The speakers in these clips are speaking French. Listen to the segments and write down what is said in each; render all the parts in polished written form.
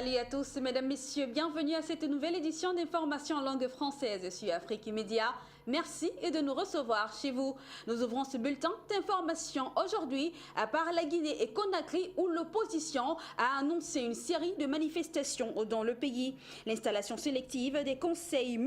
Salut à tous, mesdames, messieurs, bienvenue à cette nouvelle édition d'information en langue française sur Afrique Média. Merci de nous recevoir chez vous. Nous ouvrons ce bulletin d'information aujourd'hui par la Guinée et Conakry où l'opposition a annoncé une série de manifestations dans le pays. L'installation sélective des conseils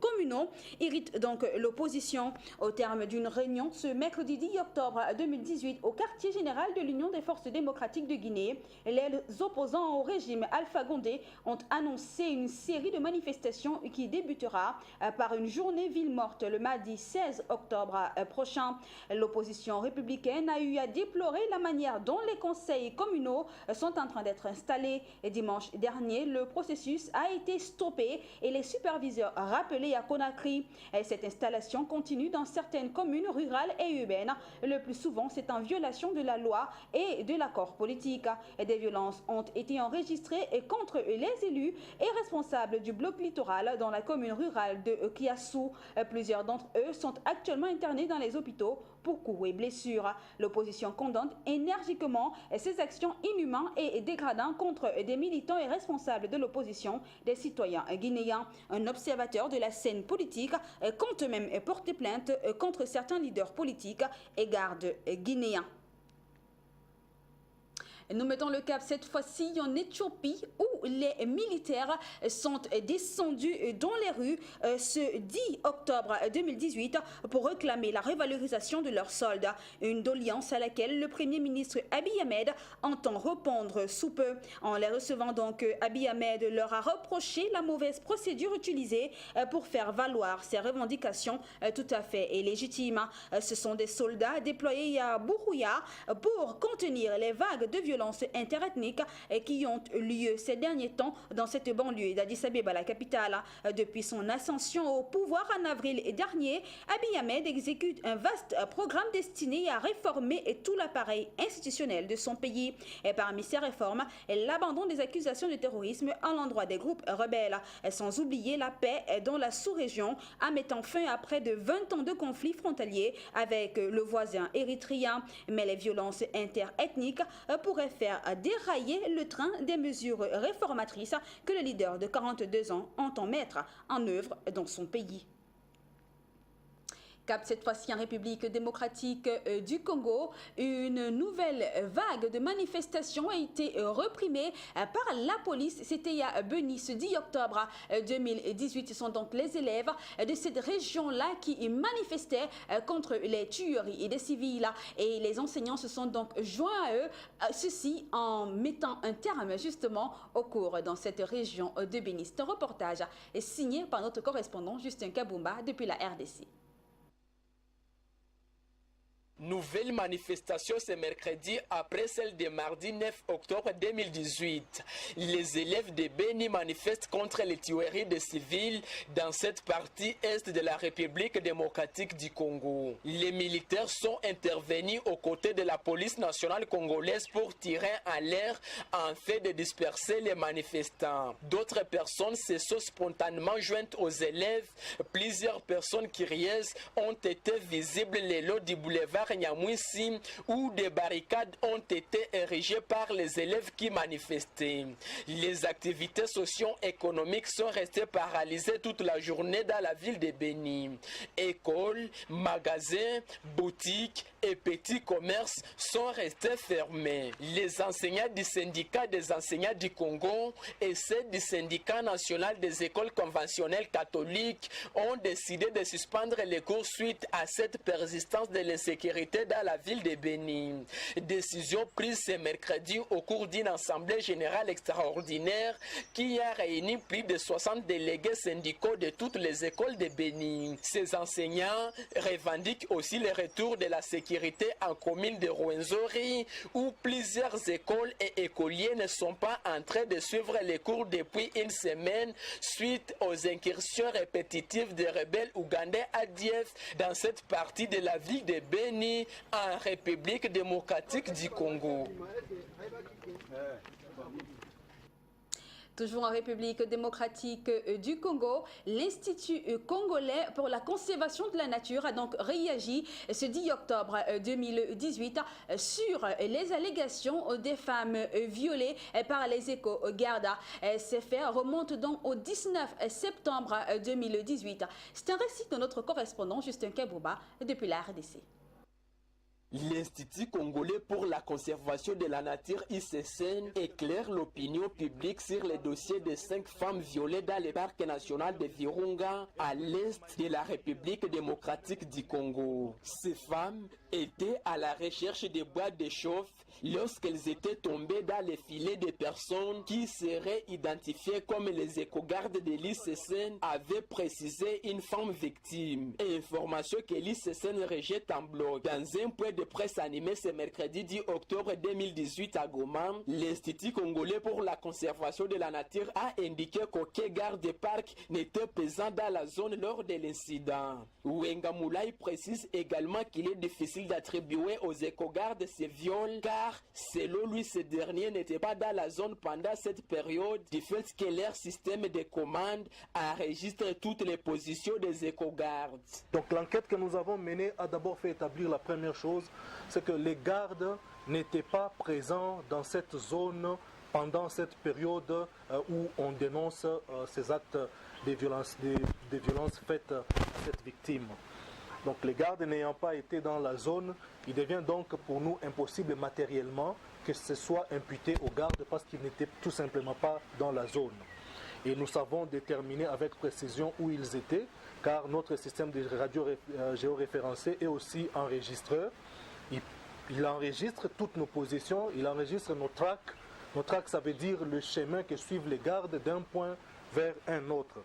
communaux irrite donc l'opposition. Au terme d'une réunion ce mercredi 10 octobre 2018 au quartier général de l'Union des forces démocratiques de Guinée, les opposants au régime Alpha Condé ont annoncé une série de manifestations qui débutera par une journée ville morte le mardi 16 octobre prochain. L'opposition républicaine a eu à déplorer la manière dont les conseils communaux sont en train d'être installés. Et dimanche dernier, le processus a été stoppé et les superviseurs rappelés à Conakry. Cette installation continue dans certaines communes rurales et urbaines. Le plus souvent, c'est en violation de la loi et de l'accord politique. Des violences ont été enregistrées contre les élus et responsables du bloc littoral dans la commune rurale de Kiassou. Plusieurs d'entre eux sont actuellement internés dans les hôpitaux pour coups et blessures. L'opposition condamne énergiquement ces actions inhumaines et dégradantes contre des militants et responsables de l'opposition, des citoyens guinéens. Un observateur de la scène politique compte même porter plainte contre certains leaders politiques et gardes guinéens. Nous mettons le cap cette fois-ci en Éthiopie où les militaires sont descendus dans les rues ce 10 octobre 2018 pour réclamer la revalorisation de leurs soldes. Une doléance à laquelle le Premier ministre Abiy Ahmed entend répondre sous peu. En les recevant donc, Abiy Ahmed leur a reproché la mauvaise procédure utilisée pour faire valoir ces revendications tout à fait légitimes. Ce sont des soldats déployés à Buruya pour contenir les vagues de violence interethniques qui ont lieu ces derniers temps dans cette banlieue d'Addis Abeba, la capitale. Depuis son ascension au pouvoir en avril dernier, Abiy Ahmed exécute un vaste programme destiné à réformer tout l'appareil institutionnel de son pays. Et parmi ces réformes, l'abandon des accusations de terrorisme à l'endroit des groupes rebelles, sans oublier la paix dans la sous-région, en mettant fin à près de 20 ans de conflits frontaliers avec le voisin érythréen. Mais les violences interethniques pourraient faire dérailler le train des mesures réformatrices que le leader de 42 ans entend mettre en œuvre dans son pays. Cap cette fois-ci en République démocratique du Congo, une nouvelle vague de manifestations a été réprimée par la police. C'était à Beni ce 10 octobre 2018. Ce sont donc les élèves de cette région-là qui manifestaient contre les tueries des civils. Et les enseignants se sont donc joints à eux, ceci en mettant un terme justement au cours dans cette région de Beni. C'est un reportage signé par notre correspondant Justin Kabumba depuis la RDC. Nouvelle manifestation ce mercredi après celle de mardi 9 octobre 2018. Les élèves de Beni manifestent contre les tueries de civils dans cette partie est de la République démocratique du Congo. Les militaires sont intervenus aux côtés de la police nationale congolaise pour tirer en l'air en fait de disperser les manifestants. D'autres personnes se sont spontanément jointes aux élèves. Plusieurs personnes curieuses ont été visibles le long du boulevard Nyamwisi où des barricades ont été érigées par les élèves qui manifestaient. Les activités socio-économiques sont restées paralysées toute la journée dans la ville de Beni. Écoles, magasins, boutiques et petits commerces sont restés fermés. Les enseignants du syndicat des enseignants du Congo et ceux du syndicat national des écoles conventionnelles catholiques ont décidé de suspendre les cours suite à cette persistance de l'insécurité dans la ville de Beni. Décision prise ce mercredi au cours d'une assemblée générale extraordinaire qui a réuni plus de 60 délégués syndicaux de toutes les écoles de Beni. Ces enseignants revendiquent aussi le retour de la sécurité en commune de Rwenzori où plusieurs écoles et écoliers ne sont pas en train de suivre les cours depuis une semaine suite aux incursions répétitives des rebelles ougandais ADF dans cette partie de la ville de Beni en République démocratique du Congo. Toujours en République démocratique du Congo, l'Institut congolais pour la conservation de la nature a donc réagi ce 10 octobre 2018 sur les allégations des femmes violées par les éco-gardes. Ces faits remontent donc au 19 septembre 2018. C'est un récit de notre correspondant Justin Kabouba depuis la RDC. L'Institut congolais pour la conservation de la nature ICCN éclaire l'opinion publique sur les dossiers de 5 femmes violées dans le parc national de Virunga à l'est de la République démocratique du Congo. Ces femmes étaient à la recherche de bois de chauffe lorsqu'elles étaient tombées dans les filets de personnes qui seraient identifiées comme les éco-gardes de l'ICCN avaient précisé une femme victime. Information que l'ICCN rejette en bloc. Dans un point de presse animé ce mercredi 10 octobre 2018 à Goma, l'Institut congolais pour la conservation de la nature a indiqué qu'aucun garde de parc n'était présent dans la zone lors de l'incident. Wenga Moulay précise également qu'il est difficile d'attribuer aux éco-gardes ces viols car selon lui ces derniers n'étaient pas dans la zone pendant cette période du fait que leur système de commande enregistre toutes les positions des éco-gardes. Donc l'enquête que nous avons menée a d'abord fait établir la première chose, c'est que les gardes n'étaient pas présents dans cette zone pendant cette période où on dénonce ces actes de violence, des violences faites à cette victime. Donc les gardes n'ayant pas été dans la zone, il devient donc pour nous impossible matériellement que ce soit imputé aux gardes parce qu'ils n'étaient tout simplement pas dans la zone. Et nous savons déterminer avec précision où ils étaient, car notre système de radio géoréférencé est aussi enregistreur. Il enregistre toutes nos positions, il enregistre nos tracks. Nos tracks, ça veut dire le chemin que suivent les gardes d'un point vers un autre.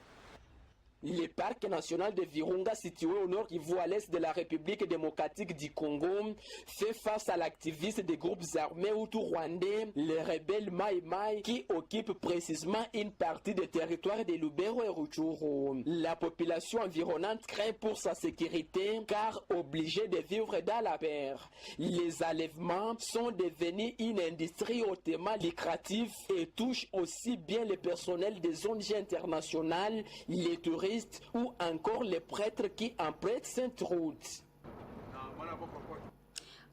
Le parc national de Virunga, situé au nord Kivu à l'est de la République démocratique du Congo, fait face à l'activiste des groupes armés hutu-rwandais, les rebelles Mai Mai, qui occupent précisément une partie des territoires de Lubero et Rutshuru. La population environnante craint pour sa sécurité, car obligée de vivre dans la peur. Les enlèvements sont devenus une industrie hautement lucrative et touchent aussi bien le personnel des ONG internationales, les touristes, ou encore les prêtres qui empruntent cette route.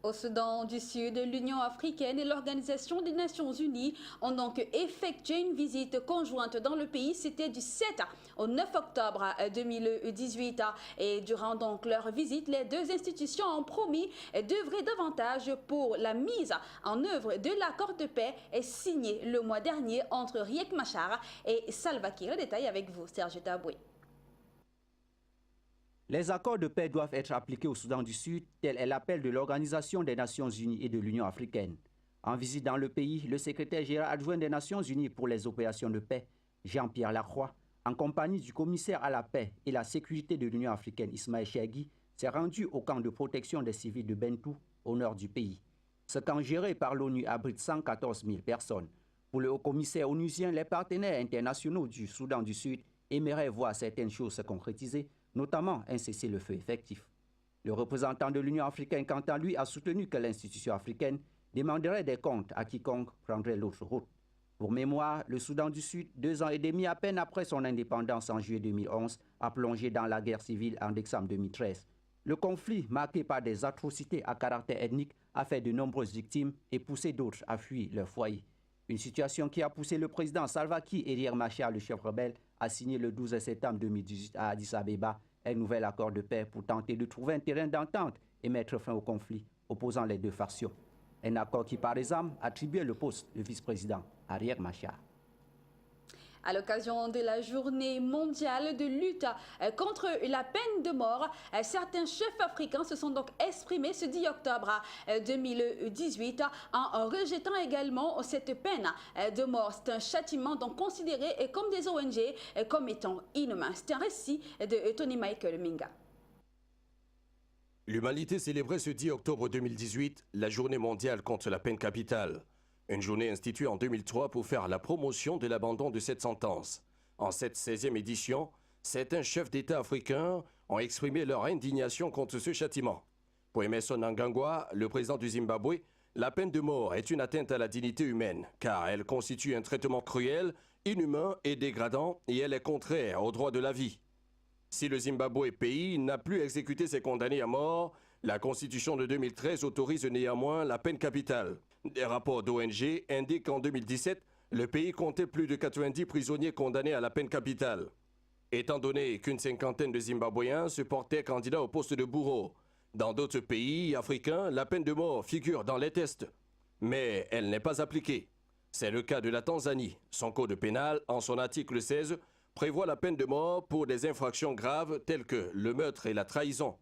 Au Soudan du Sud, l'Union africaine et l'Organisation des Nations Unies ont donc effectué une visite conjointe dans le pays. C'était du 7 au 9 octobre 2018. Et durant donc leur visite, les deux institutions ont promis d'œuvrer davantage pour la mise en œuvre de l'accord de paix signé le mois dernier entre Riek Machar et Salva Kiir. Le détail avec vous, Serge Taboué. Les accords de paix doivent être appliqués au Soudan du Sud, tel est l'appel de l'Organisation des Nations Unies et de l'Union africaine. En visite dans le pays, le secrétaire général adjoint des Nations Unies pour les opérations de paix, Jean-Pierre Lacroix, en compagnie du commissaire à la paix et la sécurité de l'Union africaine, Ismaël Chegui, s'est rendu au camp de protection des civils de Bentou, au nord du pays. Ce camp géré par l'ONU abrite 114 000 personnes. Pour le haut-commissaire onusien, les partenaires internationaux du Soudan du Sud aimeraient voir certaines choses se concrétiser, notamment un cessez-le-feu effectif. Le représentant de l'Union africaine, quant à lui, a soutenu que l'institution africaine demanderait des comptes à quiconque prendrait l'autre route. Pour mémoire, le Soudan du Sud, 2 ans et demi à peine après son indépendance en juillet 2011, a plongé dans la guerre civile en décembre 2013. Le conflit, marqué par des atrocités à caractère ethnique, a fait de nombreuses victimes et poussé d'autres à fuir leur foyer. Une situation qui a poussé le président Salva Kiir et Riek Machar, le chef rebelle, a signé le 12 septembre 2018 à Addis Abeba un nouvel accord de paix pour tenter de trouver un terrain d'entente et mettre fin au conflit opposant les deux factions. Un accord qui, par exemple, attribuait le poste de vice-président à Riek Machar. À l'occasion de la journée mondiale de lutte contre la peine de mort, certains chefs africains se sont donc exprimés ce 10 octobre 2018 en rejetant également cette peine de mort. C'est un châtiment donc considéré comme des ONG comme étant inhumain. C'est un récit de Tony Michael Minga. L'humanité célébrait ce 10 octobre 2018 la journée mondiale contre la peine capitale. Une journée instituée en 2003 pour faire la promotion de l'abandon de cette sentence. En cette 16e édition, certains chefs d'État africains ont exprimé leur indignation contre ce châtiment. Pour Emmerson Mnangagwa, le président du Zimbabwe, la peine de mort est une atteinte à la dignité humaine, car elle constitue un traitement cruel inhumain et dégradant et elle est contraire au droit de la vie. Si le Zimbabwe pays n'a plus exécuté ses condamnés à mort, la Constitution de 2013 autorise néanmoins la peine capitale. Des rapports d'ONG indiquent qu'en 2017, le pays comptait plus de 90 prisonniers condamnés à la peine capitale. Étant donné qu'une cinquantaine de Zimbabwéens se portaient candidats au poste de bourreau, dans d'autres pays africains, la peine de mort figure dans les tests, mais elle n'est pas appliquée. C'est le cas de la Tanzanie. Son code pénal, en son article 16, prévoit la peine de mort pour des infractions graves telles que le meurtre et la trahison.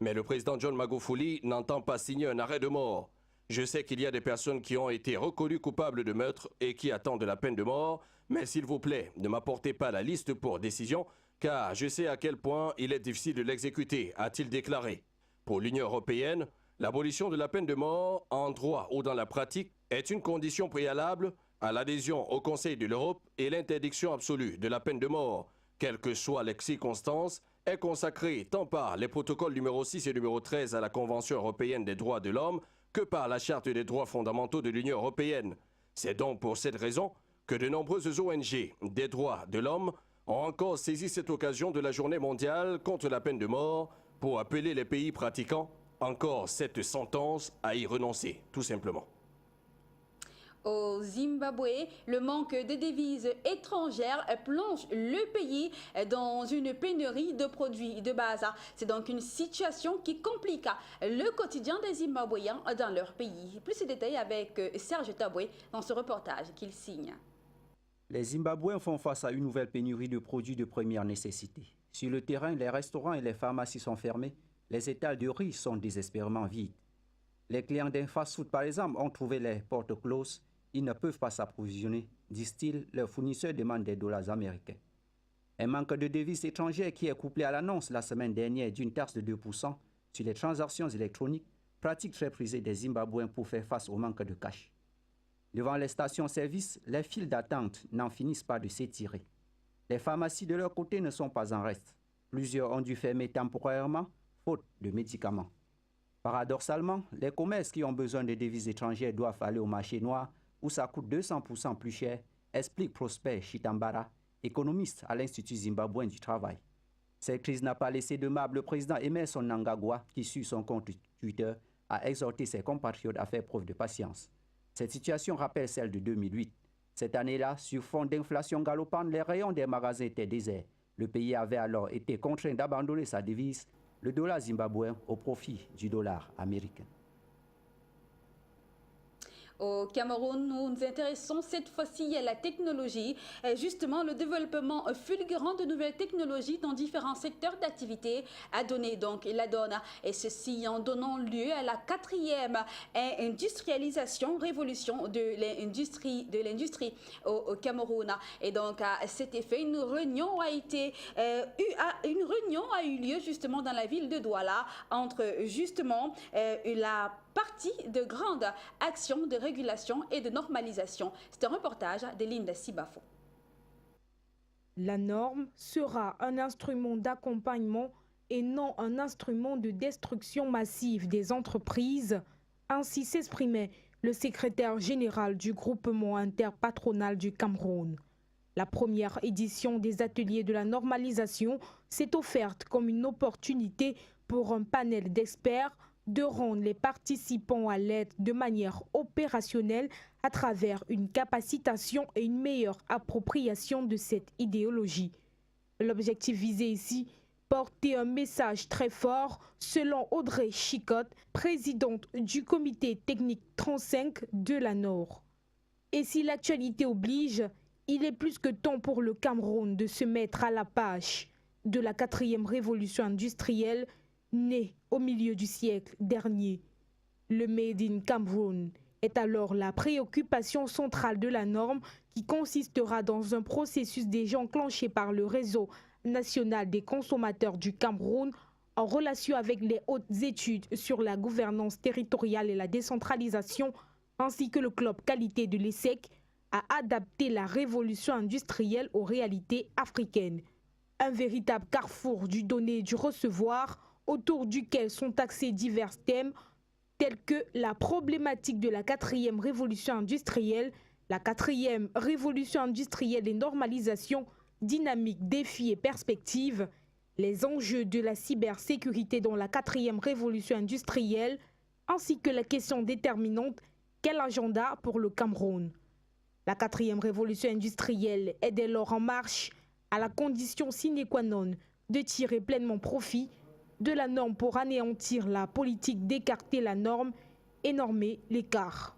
Mais le président John Magufuli n'entend pas signer un arrêt de mort. Je sais qu'il y a des personnes qui ont été reconnues coupables de meurtre et qui attendent la peine de mort, mais s'il vous plaît, ne m'apportez pas la liste pour décision, car je sais à quel point il est difficile de l'exécuter, a-t-il déclaré. Pour l'Union européenne, l'abolition de la peine de mort, en droit ou dans la pratique, est une condition préalable à l'adhésion au Conseil de l'Europe et l'interdiction absolue de la peine de mort, quelles que soient les circonstances, est consacrée tant par les protocoles numéro 6 et numéro 13 à la Convention européenne des droits de l'homme que par la Charte des droits fondamentaux de l'Union européenne. C'est donc pour cette raison que de nombreuses ONG des droits de l'homme ont encore saisi cette occasion de la Journée mondiale contre la peine de mort pour appeler les pays pratiquant encore cette sentence à y renoncer, tout simplement. Au Zimbabwe, le manque de devises étrangères plonge le pays dans une pénurie de produits de base. C'est donc une situation qui complique le quotidien des Zimbabwéens dans leur pays. Plus de détails avec Serge Taboué dans ce reportage qu'il signe. Les Zimbabwéens font face à une nouvelle pénurie de produits de première nécessité. Sur le terrain, les restaurants et les pharmacies sont fermés. Les étals de riz sont désespérément vides. Les clients d'un fast-food, par exemple, ont trouvé les portes closes. Ils ne peuvent pas s'approvisionner, disent-ils, leurs fournisseurs demandent des dollars américains. Un manque de devises étrangères qui est couplé à l'annonce la semaine dernière d'une taxe de 2% sur les transactions électroniques, pratique très prisée des Zimbabwéens pour faire face au manque de cash. Devant les stations-service, les files d'attente n'en finissent pas de s'étirer. Les pharmacies de leur côté ne sont pas en reste. Plusieurs ont dû fermer temporairement, faute de médicaments. Paradoxalement, les commerces qui ont besoin de devises étrangères doivent aller au marché noir où ça coûte 200% plus cher, explique Prosper Chitambara, économiste à l'Institut zimbabwéen du travail. Cette crise n'a pas laissé de marbre le président Emmerson Mnangagwa, qui sur son compte Twitter a exhorté ses compatriotes à faire preuve de patience. Cette situation rappelle celle de 2008. Cette année-là, sur fond d'inflation galopante, les rayons des magasins étaient déserts. Le pays avait alors été contraint d'abandonner sa devise, le dollar zimbabwéen, au profit du dollar américain. Au Cameroun, nous nous intéressons cette fois-ci à la technologie, justement le développement fulgurant de nouvelles technologies dans différents secteurs d'activité a donné donc la donne, et ceci en donnant lieu à la 4e industrialisation, révolution de l'industrie au Cameroun. Et donc à cet effet, une réunion a eu lieu justement dans la ville de Douala entre justement la partie de grande action de régulation et de normalisation. C'est un reportage de Linda Sibafo. La norme sera un instrument d'accompagnement et non un instrument de destruction massive des entreprises. Ainsi s'exprimait le secrétaire général du groupement interpatronal du Cameroun. La première édition des ateliers de la normalisation s'est offerte comme une opportunité pour un panel d'experts de rendre les participants à l'aide de manière opérationnelle à travers une capacitation et une meilleure appropriation de cette idéologie. L'objectif visé ici, porter un message très fort selon Audrey Chicotte, présidente du comité technique 35 de la Nord. Et si l'actualité oblige, il est plus que temps pour le Cameroun de se mettre à la page de la 4e révolution industrielle née au milieu du siècle dernier. Le Made in Cameroun est alors la préoccupation centrale de la norme qui consistera dans un processus déjà enclenché par le réseau national des consommateurs du Cameroun en relation avec les hautes études sur la gouvernance territoriale et la décentralisation ainsi que le club qualité de l'ESSEC à adapter la révolution industrielle aux réalités africaines. Un véritable carrefour du donner et du recevoir autour duquel sont axés divers thèmes tels que la problématique de la 4e révolution industrielle, La 4e révolution industrielle et normalisation, dynamique, défis et perspectives, les enjeux de la cybersécurité dans la 4e révolution industrielle, ainsi que la question déterminante, quel agenda pour le Cameroun? La 4e révolution industrielle est dès lors en marche, à la condition sine qua non de tirer pleinement profit de la norme pour anéantir la politique d'écarter la norme et normer l'écart.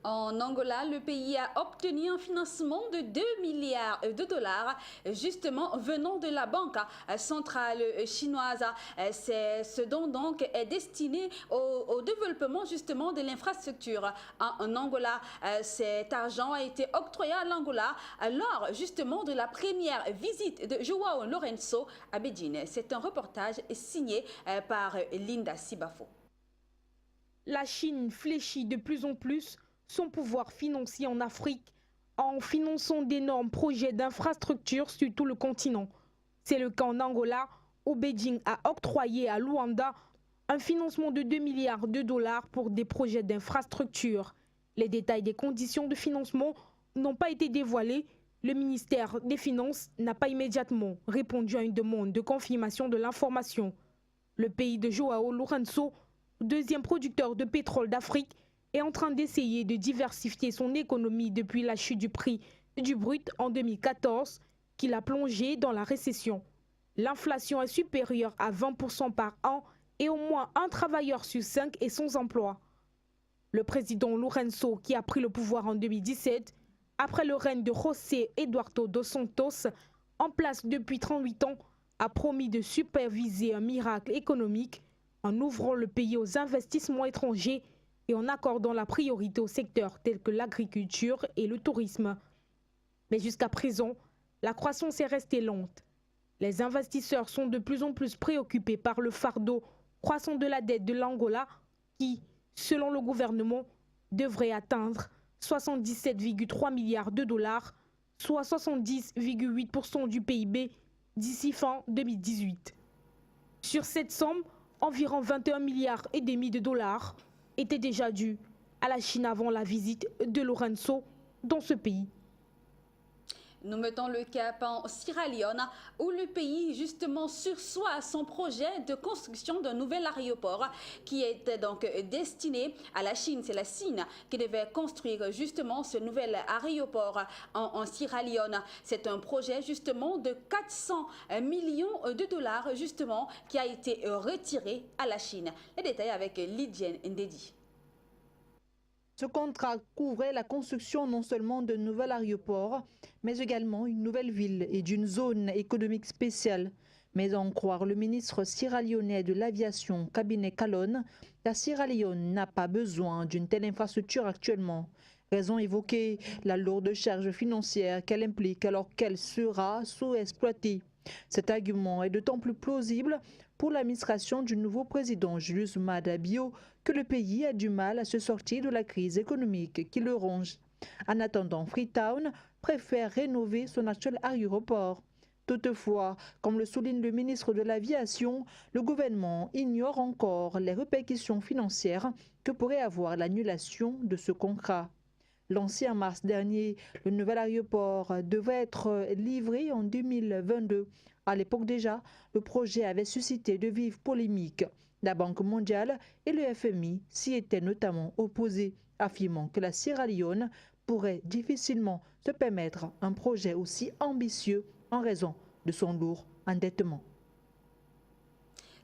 En Angola, le pays a obtenu un financement de 2 milliards de dollars, justement venant de la Banque centrale chinoise. C'est ce dont donc est destiné au développement justement de l'infrastructure en Angola. Cet argent a été octroyé à l'Angola lors justement de la première visite de João Lourenço à Beijing. C'est un reportage signé par Linda Sibafo. La Chine fléchit de plus en plus son pouvoir financier en Afrique en finançant d'énormes projets d'infrastructures sur tout le continent. C'est le cas en Angola, où Beijing a octroyé à Luanda un financement de 2 milliards de dollars pour des projets d'infrastructures. Les détails des conditions de financement n'ont pas été dévoilés. Le ministère des Finances n'a pas immédiatement répondu à une demande de confirmation de l'information. Le pays de João Lourenço, deuxième producteur de pétrole d'Afrique, est en train d'essayer de diversifier son économie depuis la chute du prix du brut en 2014, qui l'a plongé dans la récession. L'inflation est supérieure à 20% par an et au moins un travailleur sur 5 est sans emploi. Le président Lourenço, qui a pris le pouvoir en 2017, après le règne de José Eduardo dos Santos, en place depuis 38 ans, a promis de superviser un miracle économique en ouvrant le pays aux investissements étrangers et en accordant la priorité aux secteurs tels que l'agriculture et le tourisme. Mais jusqu'à présent, la croissance est restée lente. Les investisseurs sont de plus en plus préoccupés par le fardeau croissant de la dette de l'Angola qui, selon le gouvernement, devrait atteindre 77,3 milliards de dollars, soit 70,8% du PIB d'ici fin 2018. Sur cette somme, environ 21 milliards et demi de dollars était déjà dû à la Chine avant la visite de Lourenço dans ce pays. Nous mettons le cap en Sierra Leone où le pays justement sursoit à son projet de construction d'un nouvel aéroport qui était donc destiné à la Chine. C'est la Chine qui devait construire justement ce nouvel aéroport en Sierra Leone. C'est un projet justement de 400 millions de dollars justement qui a été retiré à la Chine. Les détails avec Lydienne Ndedi. Ce contrat couvrait la construction non seulement d'un nouvel aéroport, mais également une nouvelle ville et d'une zone économique spéciale. Mais à en croire le ministre sierra-léonais de l'aviation, Cabinet Calonne, la Sierra Leone n'a pas besoin d'une telle infrastructure actuellement. Raison évoquée, la lourde charge financière qu'elle implique alors qu'elle sera sous-exploitée. Cet argument est d'autant plus plausible pour l'administration du nouveau président Julius Maada Bio que le pays a du mal à se sortir de la crise économique qui le ronge. En attendant, Freetown préfère rénover son actuel aéroport. Toutefois, comme le souligne le ministre de l'Aviation, le gouvernement ignore encore les répercussions financières que pourrait avoir l'annulation de ce contrat. Lancé en mars dernier, le nouvel aéroport devait être livré en 2022. À l'époque déjà, le projet avait suscité de vives polémiques. La Banque mondiale et le FMI s'y étaient notamment opposés, affirmant que la Sierra Leone pourrait difficilement se permettre un projet aussi ambitieux en raison de son lourd endettement.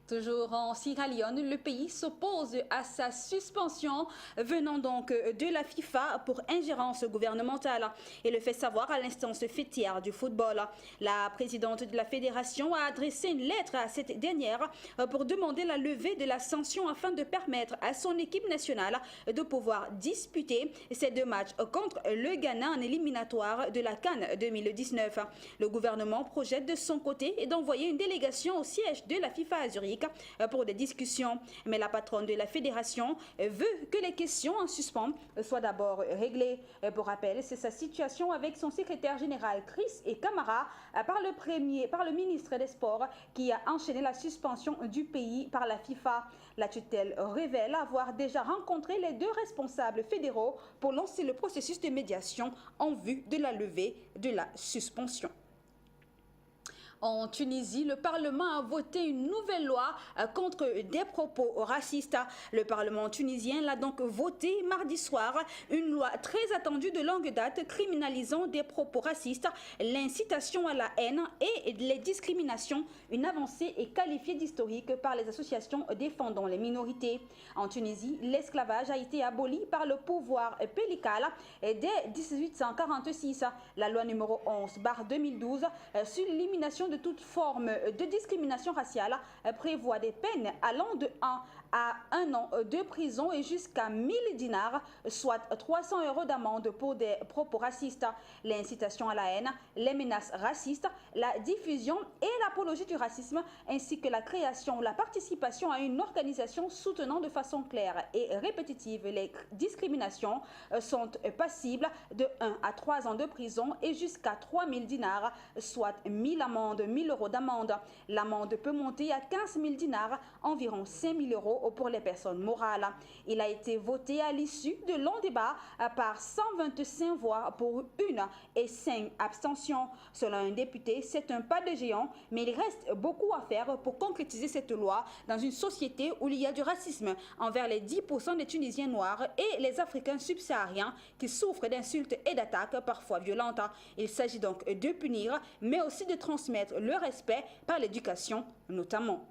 Toujours en Sierra Leone, le pays s'oppose à sa suspension venant donc de la FIFA pour ingérence gouvernementale et le fait savoir à l'instance fêtière du football. La présidente de la fédération a adressé une lettre à cette dernière pour demander la levée de la sanction afin de permettre à son équipe nationale de pouvoir disputer ces deux matchs contre le Ghana en éliminatoire de la CAN 2019. Le gouvernement projette de son côté d'envoyer une délégation au siège de la FIFA à Zurich d'Afrique pour des discussions. Mais la patronne de la fédération veut que les questions en suspens soient d'abord réglées. Pour rappel, c'est sa situation avec son secrétaire général Chris et Camara par le ministre des Sports qui a enchaîné la suspension du pays par la FIFA. La tutelle révèle avoir déjà rencontré les deux responsables fédéraux pour lancer le processus de médiation en vue de la levée de la suspension. En Tunisie, le Parlement a voté une nouvelle loi contre des propos racistes. Le Parlement tunisien l'a donc voté mardi soir, une loi très attendue de longue date criminalisant des propos racistes, l'incitation à la haine et les discriminations. Une avancée est qualifiée d'historique par les associations défendant les minorités. En Tunisie, l'esclavage a été aboli par le pouvoir pellical dès 1846. La loi numéro 11/2012 sur l'élimination de toute forme de discrimination raciale prévoit des peines allant de 1 à 1 an de prison et jusqu'à 1000 dinars, soit 300 € d'amende pour des propos racistes, l'incitation à la haine, les menaces racistes, la diffusion et l'apologie du racisme, ainsi que la création ou la participation à une organisation soutenant de façon claire et répétitive les discriminations sont passibles de 1 à 3 ans de prison et jusqu'à 3000 dinars, soit 1000 € d'amende. L'amende peut monter à 15 000 dinars, environ 5 000 € pour les personnes morales. Il a été voté à l'issue de longs débats par 125 voix pour 1 et 5 abstentions. Selon un député, c'est un pas de géant, mais il reste beaucoup à faire pour concrétiser cette loi dans une société où il y a du racisme envers les 10% des Tunisiens noirs et les Africains subsahariens qui souffrent d'insultes et d'attaques parfois violentes. Il s'agit donc de punir, mais aussi de transmettre le respect par l'éducation notamment.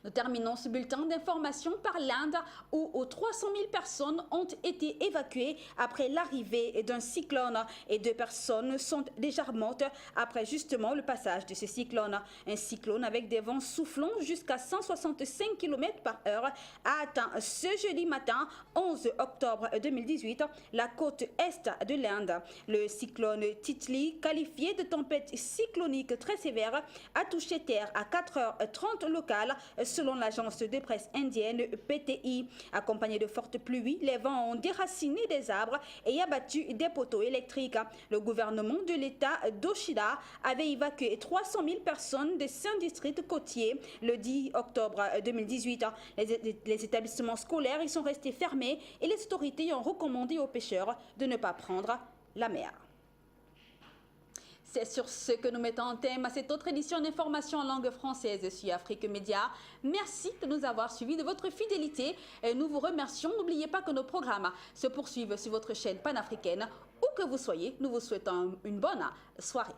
Nous terminons ce bulletin d'information par l'Inde où 300 000 personnes ont été évacuées après l'arrivée d'un cyclone et 2 personnes sont déjà mortes après justement le passage de ce cyclone. Un cyclone avec des vents soufflant jusqu'à 165 km/h a atteint ce jeudi matin 11 octobre 2018 la côte est de l'Inde. Le cyclone Titli, qualifié de tempête cyclonique très sévère, a touché terre à 4h30 locales selon l'agence de presse indienne PTI. Accompagné de fortes pluies, les vents ont déraciné des arbres et abattu des poteaux électriques. Le gouvernement de l'État d'Oshida avait évacué 300 000 personnes de 5 districts côtiers le 10 octobre 2018. Les établissements scolaires y sont restés fermés et les autorités ont recommandé aux pêcheurs de ne pas prendre la mer. C'est sur ce que nous mettons en thème à cette autre édition d'information en langue française sur Afrique Média. Merci de nous avoir suivis, de votre fidélité. Et nous vous remercions. N'oubliez pas que nos programmes se poursuivent sur votre chaîne panafricaine. Où que vous soyez, nous vous souhaitons une bonne soirée.